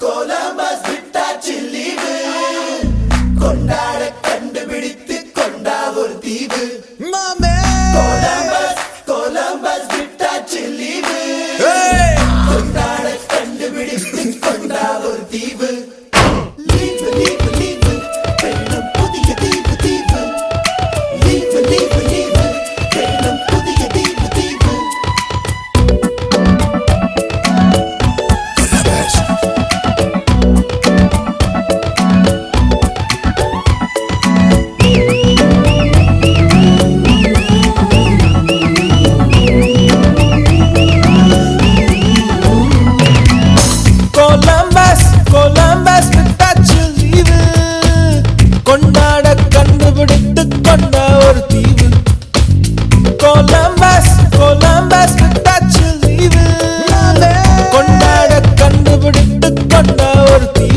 Columbus விட்டாச்சு leave, கொண்டாட கண்டுபிடித்து கொண்டா ஒரு தீவு. கொலம்பஸ் விட்டாச்சு லீவு, கொண்டாட கண்டுபிடித்து கொண்டா ஒரு தீவு. லீவு லீவு லீவு வேணும் புதிய தீவு தீவு. லீவு லீவு லீவு வேணும் புதிய தீவு தீவு. கொலம்பஸ் விட்டாச்சு லீவு, கொண்டாட கண்டுபிடித்து கொண்ட ஒரு தீவு. கொலம்பஸ் விட்டாச்சு லீவு, கொண்டாட கண்டுபிடித்து கொண்ட ஒரு தீவு.